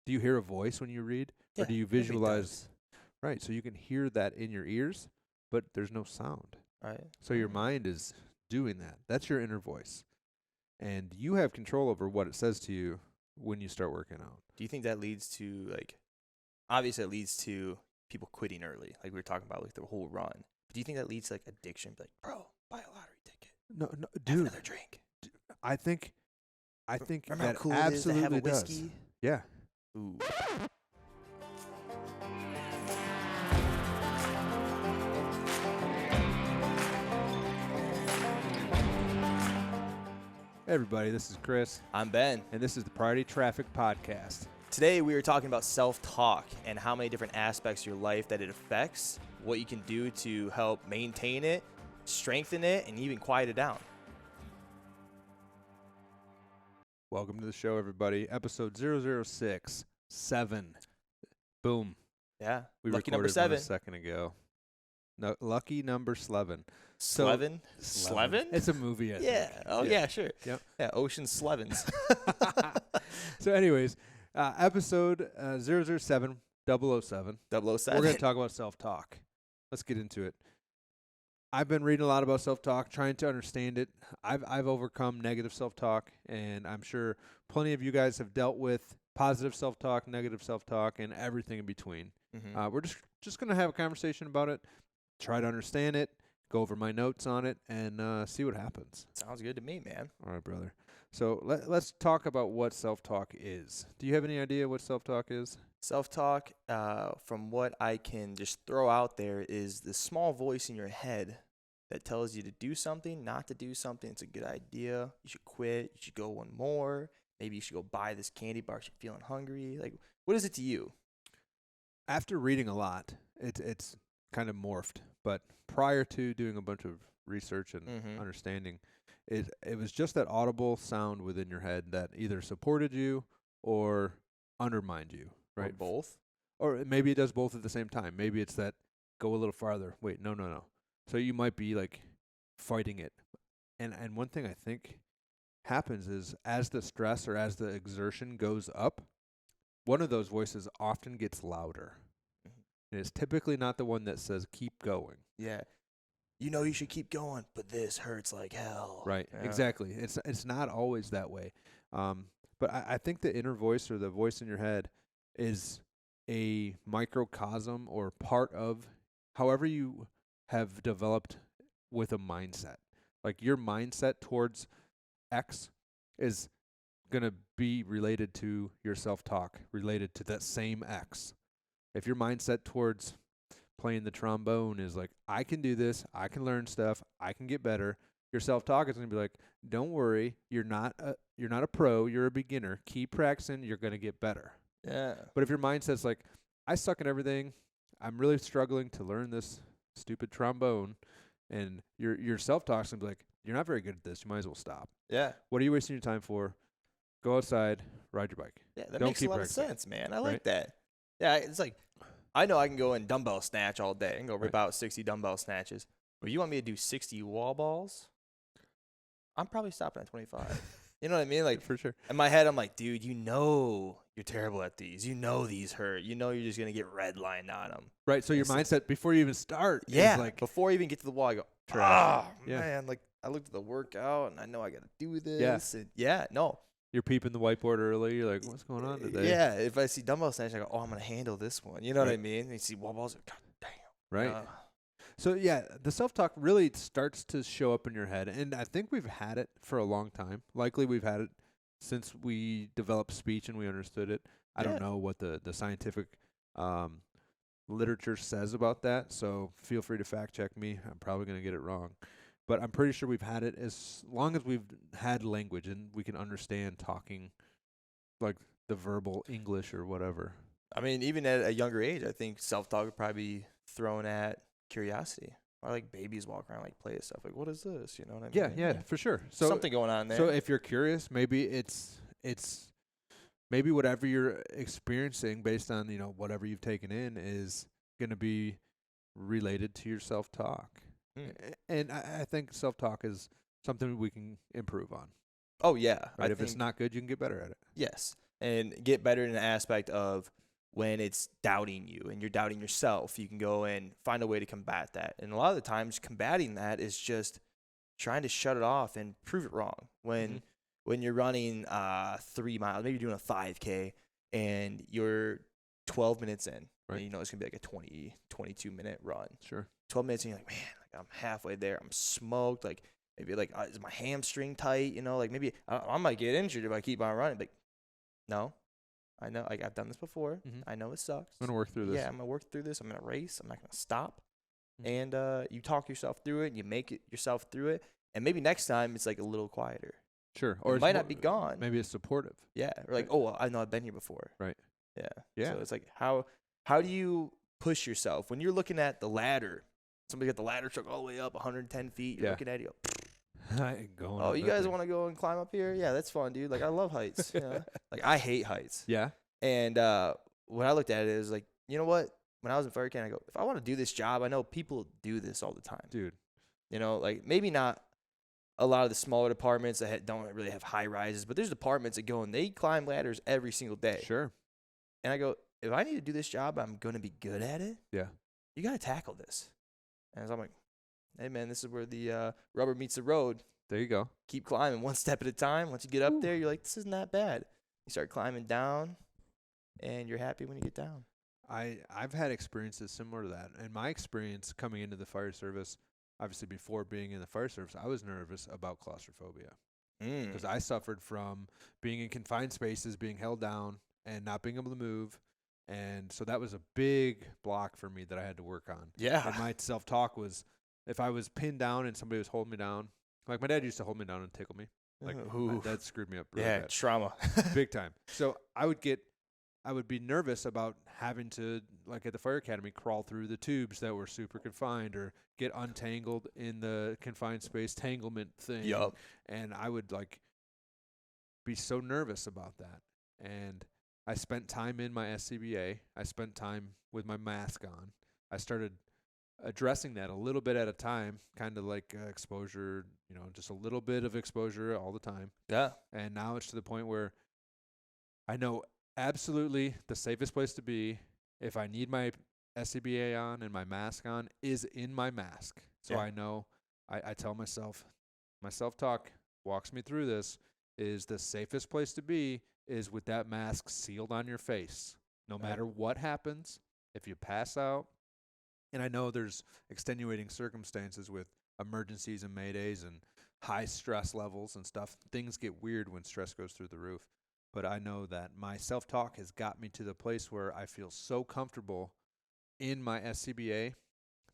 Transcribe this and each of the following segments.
do you hear a voice when you read? Yeah, Or do you everybody visualize? does. Right, so you can hear that in your ears, but there's no sound. Right. So your mind is doing that. That's your inner voice. And you have control over what it says to you when you start working out. Do you think that leads to obviously it leads to people quitting early, like we were talking about, like the whole run. But do you think that leads to like addiction? Like, bro, buy a lottery ticket. No, Have dude. another drink. I think Remember that how cool absolutely it is to have a does. whiskey? Yeah. Ooh. Hey everybody, this is Chris, I'm Ben. and this is the Priority Traffic Podcast. Today we are talking about self-talk and how many different aspects of your life that it affects, what you can do to help maintain it, strengthen it, and even quiet it down. Welcome to the show, everybody. Episode 006-7. Boom. Yeah. We Lucky recorded number one 7. a second ago. No, lucky number 11. Slevin? Slevin? It's a movie, I Yeah. think. Oh, yeah, sure. Yep. Yeah, Ocean Slevins. So anyways, episode 007, 007. 007. We're going to talk about self-talk. Let's get into it. I've been reading a lot about self-talk, trying to understand it. I've overcome negative self-talk, and I'm sure plenty of you guys have dealt with positive self-talk, negative self-talk, and everything in between. Mm-hmm. We're just going to have a conversation about it, try to understand it, go over my notes on it, and see what happens. Sounds good to me, man. All right, brother. So let's talk about what self-talk is. Do you have any idea what self-talk is? Self-talk, from what I can just throw out there, is the small voice in your head that tells you to do something, not to do something. It's a good idea. You should quit. You should go one more. Maybe you should go buy this candy bar. You're feeling hungry. Like, what is it to you? After reading a lot, it's kind of morphed. But prior to doing a bunch of research and understanding, it was just that audible sound within your head that either supported you or undermined you, right? Or both. Or maybe it does both at the same time. Maybe it's that go a little farther. Wait, no. So you might be like fighting it. And one thing I think happens is as the stress or as the exertion goes up, one of those voices often gets louder. And it's typically not the one that says keep going. Yeah. You know you should keep going, but this hurts like hell. Right. Yeah. Exactly. It's not always that way. But I think the inner voice or the voice in your head is a microcosm or part of however you have developed with a mindset. Like your mindset towards X is going to be related to your self-talk, related to that same X. If your mindset towards playing the trombone is like, I can do this, I can learn stuff, I can get better, your self-talk is going to be like, don't worry, you're not a pro, you're a beginner. Keep practicing, you're going to get better. Yeah. But if your mindset's like, I suck at everything, I'm really struggling to learn this stupid trombone, and your self-talk's going to be like, you're not very good at this, you might as well stop. Yeah. What are you wasting your time for? Go outside, ride your bike. Yeah, that Don't makes a keep lot practicing. of sense, man. I like Right? that. Yeah, it's like, I know I can go and dumbbell snatch all day. I can go rip out 60 dumbbell snatches. But you want me to do 60 wall balls? I'm probably stopping at 25. You know what I mean? Like, For sure. in my head, I'm like, dude, you know you're terrible at these. You know these hurt. You know you're just going to get redlined on them. Right, so your It's- mindset before you even start Yeah. is like, Before I even get to the wall, I go, Trash. Yeah. man. Like, I looked at the workout, and I know I got to do this. Yeah. And no. you're peeping the whiteboard early, you're like, what's going on today? Yeah, if I see dumbbell snatch, I go, oh, I'm going to handle this one. You know what I Right. mean? And you see wall balls, god damn. Right. So, yeah, the self-talk really starts to show up in your head, and I think we've had it for a long time. Likely we've had it since we developed speech and we understood it. I Yeah. don't know what the scientific literature says about that, so feel free to fact-check me. I'm probably going to get it wrong. But I'm pretty sure we've had it as long as we've had language and we can understand talking, like the verbal English or whatever. I mean, even at a younger age, I think self-talk would probably be thrown at curiosity. Or like babies walk around, like play with stuff. Like, what is this? You know what I mean? Yeah, for sure. So something going on there. So if you're curious, maybe it's maybe whatever you're experiencing based on, whatever you've taken in is going to be related to your self-talk. And I think self-talk is something we can improve on. Oh, yeah. Right? If it's not good, you can get better at it. Yes. and get better in the aspect of when it's doubting you and you're doubting yourself, you can go and find a way to combat that. And a lot of the times combating that is just trying to shut it off and prove it wrong. When you're running 3 miles, maybe you're doing a 5K and you're 12 minutes in, Right. and you know it's gonna be like a 20, 22-minute run. Sure. 12 minutes and you're like, man, like I'm halfway there. I'm smoked. Like maybe like is my hamstring tight? You know, like maybe I might get injured if I keep on running. Like no, I know. Like I've done this before. I know it sucks. I'm gonna work through this. Yeah, I'm gonna work through this. I'm gonna race. I'm not gonna stop. Mhm. And you talk yourself through it. And you make it yourself through it. And maybe next time it's like a little quieter. Sure. Or it it's might more- not be gone. Maybe it's supportive. Yeah. Or like, Right. oh, I know I've been here before. Right. Yeah. Yeah. So it's like how do you push yourself when you're looking at the ladder? Somebody got the ladder truck all the way up 110 feet. You're Yeah. looking at it. You go, I ain't going. oh, up you that guys thing. want to go and climb up here? Yeah, that's fun, dude. Like I love heights. You know? Like I hate heights. Yeah. And when I looked at it, it was like, you know what? When I was in fire camp, I go, if I want to do this job, I know people do this all the time. Dude. You know, like maybe not a lot of the smaller departments that don't really have high rises, but there's departments that go and they climb ladders every single day. Sure. And I go, if I need to do this job, I'm going to be good at it. Yeah. You got to tackle this. And so I'm like, hey, man, this is where the rubber meets the road. There you go. Keep climbing one step at a time. Once you get up there, you're like, this isn't that bad. You start climbing down, and you're happy when you get down. I've had experiences similar to that. And my experience coming into the fire service, obviously before being in the fire service, I was nervous about claustrophobia because I suffered from being in confined spaces, being held down, and not being able to move. And so that was a big block for me that I had to work on. Yeah. And my self-talk was, if I was pinned down and somebody was holding me down, like my dad used to hold me down and tickle me. Like that screwed me up really yeah, bad. trauma. Big time. So I would be nervous about having to, like at the fire academy, crawl through the tubes that were super confined or get untangled in the confined space tanglement thing. Yup. And I would like be so nervous about that. And I spent time in my SCBA. I spent time with my mask on. I started addressing that a little bit at a time, kind of like exposure, just a little bit of exposure all the time. Yeah. And now it's to the point where I know absolutely the safest place to be if I need my SCBA on and my mask on is in my mask. So Yeah. I know I tell myself, my self-talk walks me through this, is the safest place to be is with that mask sealed on your face. No Right. matter what happens, if you pass out, and I know there's extenuating circumstances with emergencies and maydays and high stress levels and stuff. Things get weird when stress goes through the roof. But I know that my self-talk has got me to the place where I feel so comfortable in my SCBA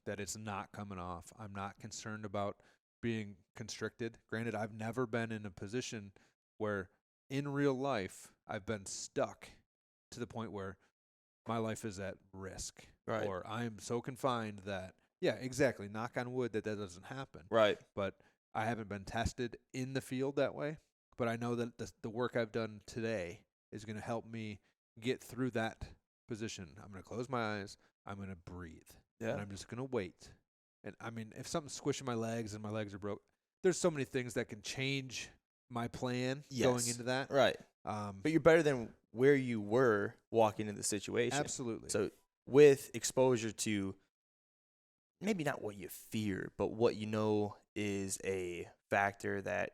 that it's not coming off. I'm not concerned about being constricted. Granted, I've never been in a position where in real life I've been stuck to the point where my life is at risk. Right. Or I am so confined that, yeah, exactly, knock on wood that doesn't happen. Right. But I haven't been tested in the field that way. But I know that the work I've done today is going to help me get through that position. I'm going to close my eyes. I'm going to breathe. Yeah. And I'm just going to wait. And I mean, if something's squishing my legs and my legs are broke, there's so many things that can change my plan going Yes. into that. Right. But you're better than where you were walking into the situation. Absolutely. So with exposure to maybe not what you fear, but what you know is a factor that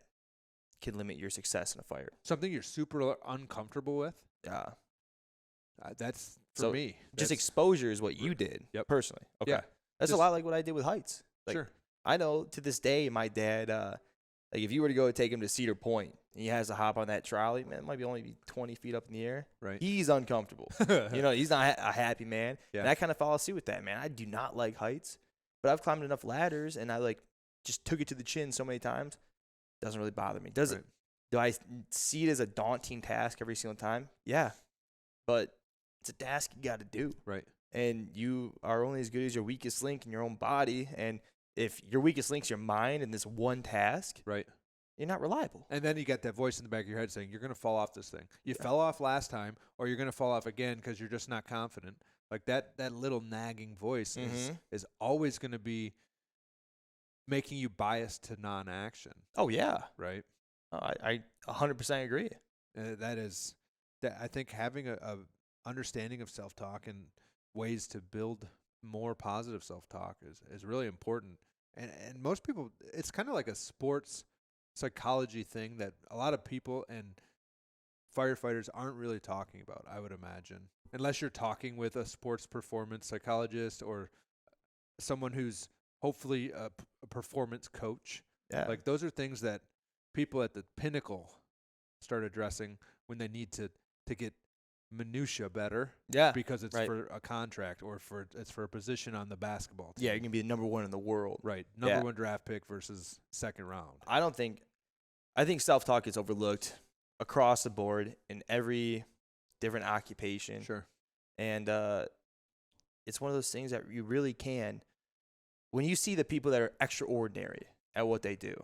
can limit your success in a fire. Something you're super uncomfortable with. Yeah. That's for So me. Just That's, exposure is what you did Yep. personally. Okay. Yeah. That's a Just- lot like what I did with heights. Like, sure. I know to this day, my dad, like if you were to go take him to Cedar Point and he has to hop on that trolley, man, it might be only be 20 feet up in the air. Right. He's uncomfortable. You know, he's not a happy man. Yeah. And I kind of follow suit with that, man. I do not like heights, but I've climbed enough ladders and I like just took it to the chin so many times. Doesn't really bother me. Does Right. it? Do I see it as a daunting task every single time? Yeah. But it's a task you got to do. Right. And you are only as good as your weakest link in your own body. And if your weakest link's your mind in this one task, Right. you're not reliable. And then you got that voice in the back of your head saying, you're going to fall off this thing. You fell off last time, or you're going to fall off again because you're just not confident. Like that little nagging voice is always going to be making you biased to non-action, Oh, yeah. right? I 100% agree. That is that I think having a understanding of self-talk and ways to build more positive self-talk is really important. And most people, it's kind of like a sports psychology thing that a lot of people and firefighters aren't really talking about, I would imagine. Unless you're talking with a sports performance psychologist or someone who's hopefully a performance coach. Yeah. Like those are things that people at the pinnacle start addressing when they need to get minutia better. Yeah. Because it's right. for a contract or it's for a position on the basketball team. Yeah, you're gonna be the number one in the world. Right. Number one draft pick versus second round. I think self-talk is overlooked across the board in every different occupation. Sure. And it's one of those things that you really can. When you see the people that are extraordinary at what they do,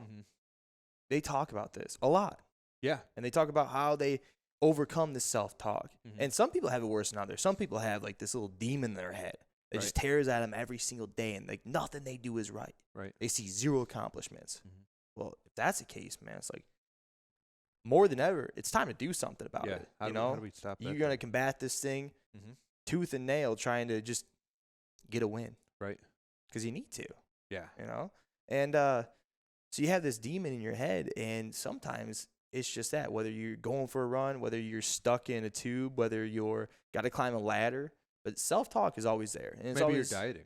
they talk about this a lot. Yeah. And they talk about how they overcome this self-talk. And some people have it worse than others. Some people have like this little demon in their head that just tears at them every single day, and like nothing they do is right. Right. They see zero accomplishments. Well, if that's the case, man, it's like more than ever, it's time to do something about it. How do we stop that? You're going to combat this thing tooth and nail, trying to just get a win. Right. Because you need to. Yeah. You know? And so you have this demon in your head, and sometimes it's just that, whether you're going for a run, whether you're stuck in a tube, whether you're got to climb a ladder, but self-talk is always there. And it's Maybe always, you're dieting.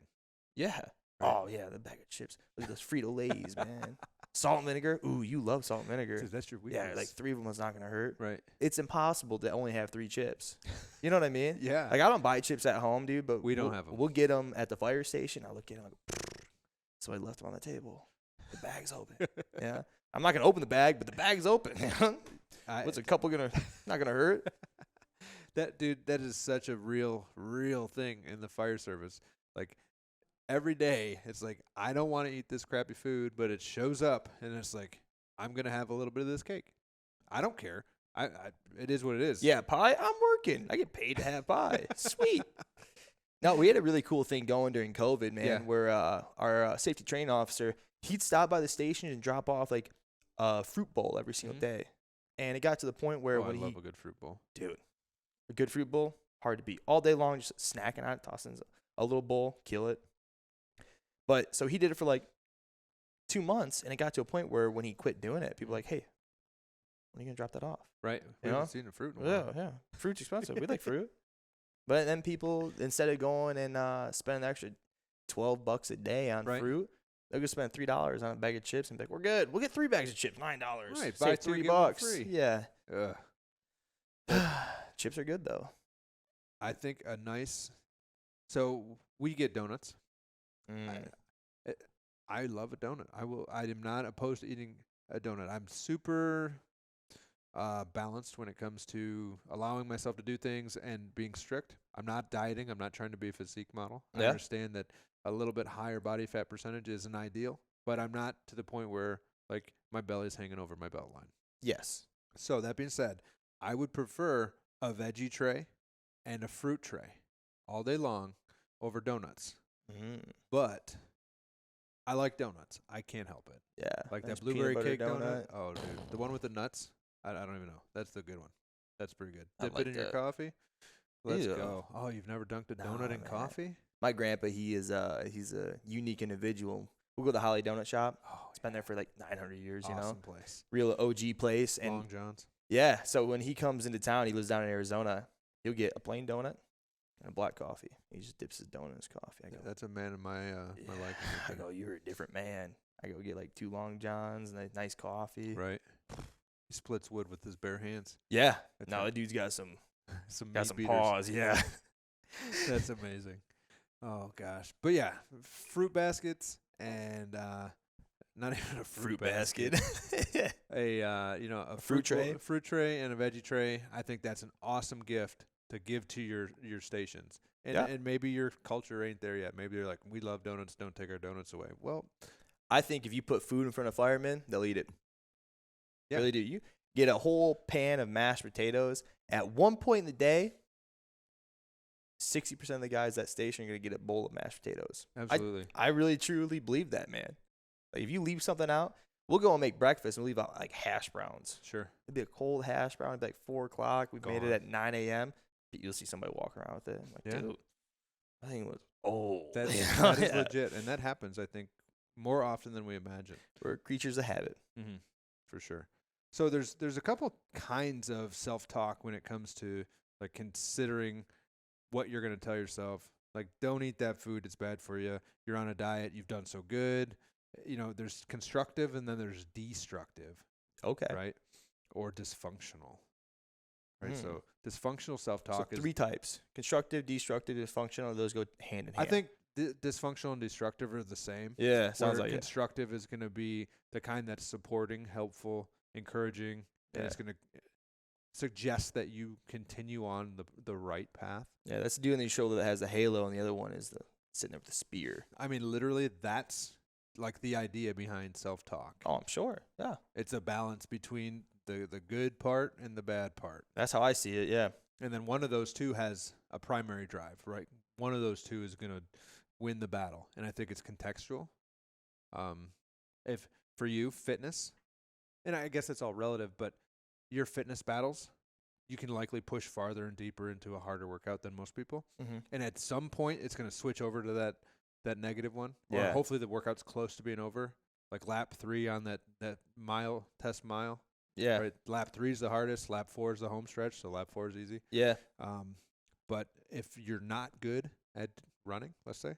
Yeah. Right. Oh, yeah, the bag of chips. Look at those Frito-Lays, man. Salt and vinegar. Ooh, you love salt and vinegar. Dude, that's your weakness. Yeah, like 3 of them is not going to hurt. Right. It's impossible to only have 3 chips. You know what I mean? Yeah. Like, I don't buy chips at home, dude, but we don't have them. We'll get them at the fire station. I look at them and go, so I left them on the table. The bag's open. Yeah. I'm not going to open the bag, but the bag's open. What's a couple not going to hurt? That is such a real thing in the fire service. Like, every day, it's like, I don't want to eat this crappy food, but it shows up, and it's like, I'm going to have a little bit of this cake. I don't care. It is what it is. Yeah, pie, I'm working. I get paid to have pie. Sweet. No, we had a really cool thing going during COVID, man, where our safety training officer, he'd stop by the station and drop off, like, a fruit bowl every single day. And it got to the point where I love a good fruit bowl. Dude, a good fruit bowl, hard to beat. All day long, just snacking on it, tossing a little bowl, kill it. But so he did it for like 2 months, and it got to a point where when he quit doing it, people were like, hey, when are you going to drop that off? Right. We haven't seen the fruit in a while. Yeah. Fruit's expensive. We like fruit. But then people, instead of going and spending an extra $12 a day on fruit, they'll go spend $3 on a bag of chips and be like, we're good. We'll get 3 bags of chips, $9. Right. Save $3. Free. Yeah. Ugh. Chips are good, though. I think so we get donuts. I love a donut. I am not opposed to eating a donut. I'm super balanced when it comes to allowing myself to do things and being strict. I'm not dieting. I'm not trying to be a physique model. I understand that a little bit higher body fat percentage isn't ideal, but I'm not to the point where like my belly's hanging over my belt line. Yes. So that being said, I would prefer a veggie tray and a fruit tray all day long over donuts. But I like donuts. I can't help it. Yeah. Like that blueberry cake donut. Oh, dude. The one with the nuts. I don't even know. That's the good one. That's pretty good. Dip it in your coffee. Let's go. Oh, you've never dunked a donut in coffee? My grandpa, he's a unique individual. We'll go to the Holly Donut Shop. Oh, it's been there for like 900 years, you know. Awesome place. Real OG place. And Long John's. Yeah, so when he comes into town, he lives down in Arizona, he'll get a plain donut and a black coffee. He just dips his donut in his coffee. I go, that's a man in my life. I go, you're a different man. I go get like 2 Long Johns and a nice coffee. Right. He splits wood with his bare hands. Yeah. No, that dude's got some paws. Yeah. That's amazing. Oh gosh. But yeah, fruit baskets and not even a fruit basket. A fruit tray and a veggie tray. I think that's an awesome gift to give to your stations. And maybe your culture ain't there yet. Maybe they're like, we love donuts, don't take our donuts away. Well, I think if you put food in front of firemen, they'll eat it. Yeah. Really do. You get a whole pan of mashed potatoes. At one point in the day, 60% of the guys at station are going to get a bowl of mashed potatoes. Absolutely. I really, truly believe that, man. Like, if you leave something out, we'll go and make breakfast and we'll leave out like hash browns. Sure. It'd be a cold hash brown. It'd be like 4 o'clock. We made it Gone. at 9 a.m. You'll see somebody walking around with it. I'm like, Yeah. dude, I think it was old. That is Yeah. legit, and that happens, I think, more often than we imagine. We're creatures of habit. Mm-hmm. For sure. So there's a couple kinds of self-talk when it comes to like considering what you're going to tell yourself. Like, don't eat that food; it's bad for you. You're on a diet. You've done so good. You know, there's constructive, and then there's destructive, Okay. right? Or dysfunctional, right? Hmm. So dysfunctional self-talk So is 3 types: constructive, destructive, dysfunctional. Those go hand in hand. I think dysfunctional and destructive are the same. Yeah, sounds Where like it. constructive is going to be the kind that's supporting, helpful, encouraging, and Yeah. it's going to suggest that you continue on the right path. Yeah, that's the dude on the shoulder that has the halo, and the other one is the sitting there with the spear. I mean, literally, that's like the idea behind self-talk. Oh, I'm sure. Yeah, It's a balance between the good part and the bad part. that's how I see it. Yeah. And then one of those two has a primary drive, right? One of those two is going to win the battle. And I think it's contextual. If for you, fitness, and I guess it's all relative, but your fitness battles, you can likely push farther and deeper into a harder workout than most people. Mm-hmm. And at some point, it's going to switch over to that negative one. Yeah. Or hopefully the workout's close to being over. Like lap 3 on that test mile. Yeah. Right? Lap 3 is the hardest. Lap 4 is the home stretch. So lap 4 is easy. Yeah. But if you're not good at running, let's say,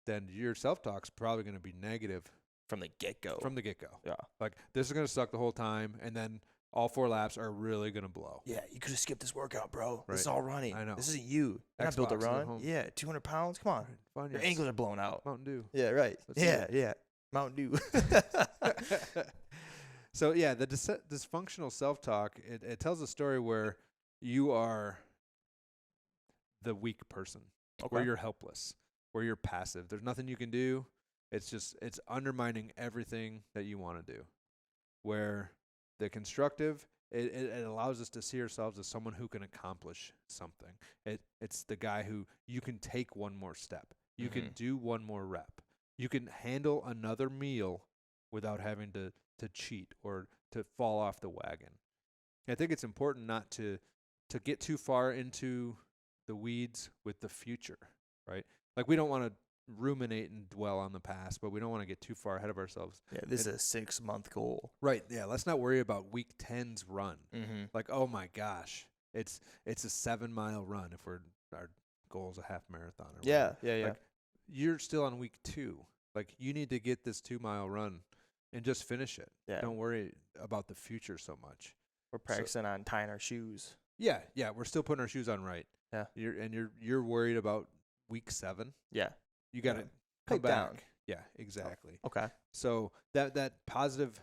then your self-talk's probably going to be negative From the get-go. from the get-go. Yeah. Like, this is going to suck the whole time, and then all 4 laps are really going to blow. Yeah, you could have skipped this workout, bro. Right. This is all running. I know. This isn't you. You're not built to Xbox at run. home. Yeah, 200 pounds. Come on. Fine, Your yes. ankles are blown out. Mountain Dew. Yeah, right. Let's see Yeah, it. yeah. Mountain Dew. So, yeah, the dysfunctional self-talk, it tells a story where you are the weak person, where you're helpless, where you're passive. There's nothing you can do. It's undermining everything that you want to do. Where the constructive, it allows us to see ourselves as someone who can accomplish something. It's the guy who you can take one more step. You can do one more rep. You can handle another meal without having to cheat or to fall off the wagon. I think it's important not to get too far into the weeds with the future, right? Like, we don't want to ruminate and dwell on the past, but we don't want to get too far ahead of ourselves. Yeah, this is a 6-month goal. Right, yeah, let's not worry about week 10's run. Mm-hmm. Like, oh my gosh, it's a 7-mile run if our goal is a half marathon or Yeah, whatever. yeah, yeah. Like, you're still on week 2. Like, you need to get this 2-mile run and just finish it. Yeah. Don't worry about the future so much. We're practicing on tying our shoes. Yeah, we're still putting our shoes on right. Yeah. You're worried about week 7. Yeah. You got to Yeah. come Pipe back. down. Yeah, exactly. Okay. So that positive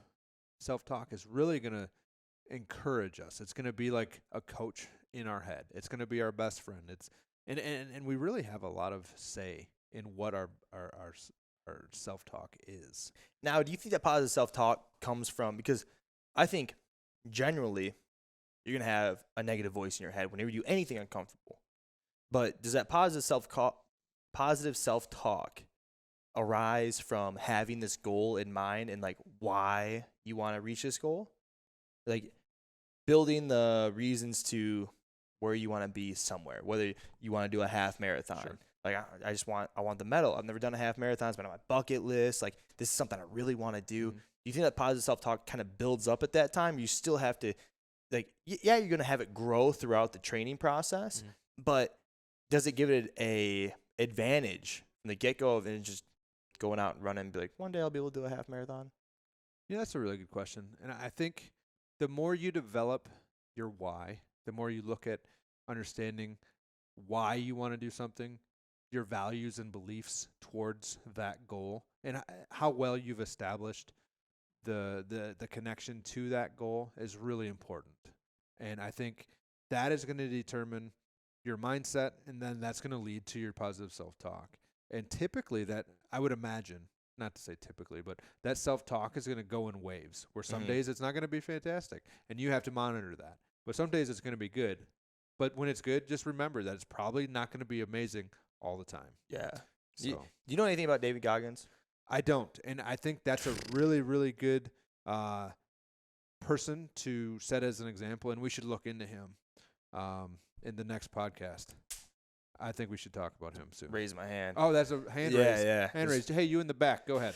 self-talk is really going to encourage us. It's going to be like a coach in our head. It's going to be our best friend. And we really have a lot of say in what our self-talk is. Now, do you think that positive self-talk comes from, because I think generally you're going to have a negative voice in your head whenever you do anything uncomfortable. But does that positive self-talk arise from having this goal in mind and like why you want to reach this goal? Like building the reasons to where you want to be somewhere, whether you want to do a half marathon. Sure. Like I want the medal. I've never done a half marathon. It's been on my bucket list. Like this is something I really want to do. Mm-hmm. Do you think that positive self-talk kind of builds up at that time? You still have to, like, yeah, you're going to have it grow throughout the training process, but does it give it a advantage from the get-go of it just going out and running and be like, one day I'll be able to do a half marathon? Yeah, that's a really good question. And I think the more you develop your why, the more you look at understanding why you want to do something, your values and beliefs towards that goal, and how well you've established the connection to that goal is really important. And I think that is going to determine your mindset, and then that's going to lead to your positive self-talk. And typically that, I would imagine, not to say typically, but that self-talk is going to go in waves, where some days it's not going to be fantastic, and you have to monitor that. But some days it's going to be good. But when it's good, just remember that it's probably not going to be amazing all the time. Yeah. So Do you know anything about David Goggins? I don't. And I think that's a really, really good person to set as an example, and we should look into him in the next podcast. I think we should talk about him soon. Raise my hand. Oh, that's a hand Yeah, raise. yeah. Hand raised. Hey, you in the back. Go ahead.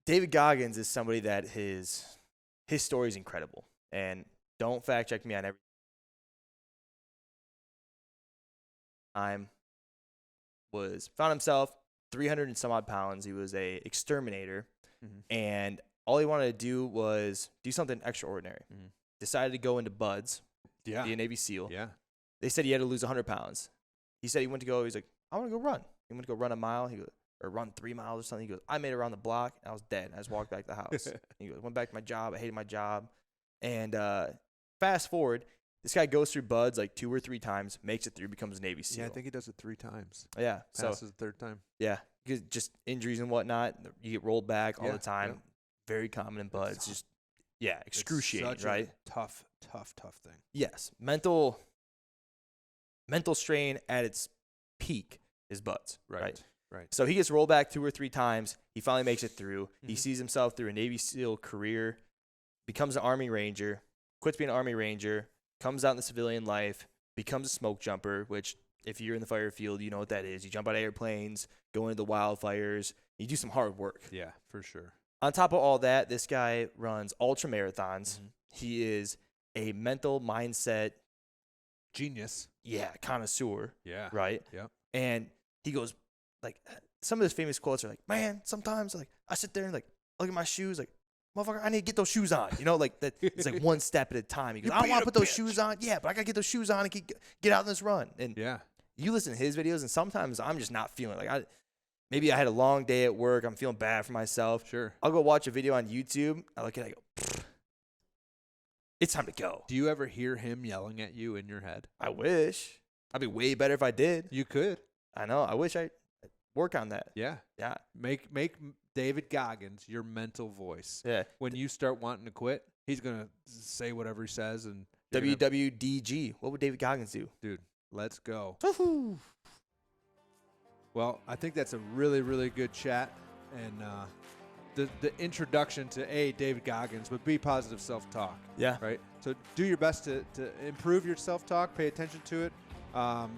David Goggins is somebody that his story is incredible. And don't fact check me on every time. Found himself 300 and some odd pounds. He was a exterminator. Mm-hmm. And all he wanted to do was do something extraordinary. Mm-hmm. Decided to go into buds. Yeah. Be a Navy SEAL. Yeah. They said he had to lose 100 pounds. He said he's like, I want to go run. He went to go run a mile. Or run 3 miles or something. He goes, I made it around the block. I was dead. I just walked back to the house. He goes, went back to my job. I hated my job. And fast forward, this guy goes through buds like 2 or 3 times, makes it through, becomes a Navy SEAL. Yeah, I think he does it 3 times. Yeah. Passes the 3rd time. Yeah. Because just injuries and whatnot. You get rolled back all the time. Yeah. Very common in buds. Just, excruciating, it's such right? A tough thing. Yes. Mental strain at its peak is buds. Right. So he gets rolled back 2 or 3 times. He finally makes it through. Mm-hmm. He sees himself through a Navy SEAL career, becomes an Army Ranger, quits being an Army Ranger, comes out in the civilian life, becomes a smoke jumper, which if you're in the fire field, you know what that is. You jump out of airplanes, go into the wildfires. You do some hard work. Yeah, for sure. On top of all that, this guy runs ultra marathons. Mm-hmm. He is a mental mindset genius. Yeah, connoisseur. Yeah. Right? Yep. And he goes, like, some of his famous quotes are like, man, sometimes like I sit there and like look at my shoes, like, motherfucker, I need to get those shoes on. You know, like that. It's like one step at a time. He goes, I don't want to put those shoes on. Yeah, but I gotta get those shoes on and get out on this run. And you listen to his videos, and sometimes I'm just not feeling like maybe I had a long day at work. I'm feeling bad for myself. Sure. I'll go watch a video on YouTube. I look at it, I go, it's time to go. Do you ever hear him yelling at you in your head? I wish. I'd be way better if I did. You could. I know. I wish I work on that. Yeah. Yeah. Make David Goggins your mental voice. Yeah. When you start wanting to quit, he's going to say whatever he says. And WWDG. What would David Goggins do? Dude, let's go. Woo-hoo. Well, I think that's a really, really good chat. And the introduction to David Goggins, but B, positive self-talk. Yeah. Right? So do your best to improve your self-talk. Pay attention to it.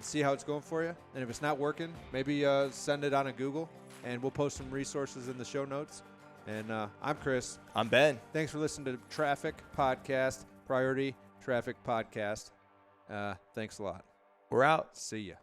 See how it's going for you. And if it's not working, maybe send it on a Google, and we'll post some resources in the show notes. And I'm Chris. I'm Ben. Thanks for listening to Traffic Podcast, Priority Traffic Podcast. Thanks a lot. We're out. See ya.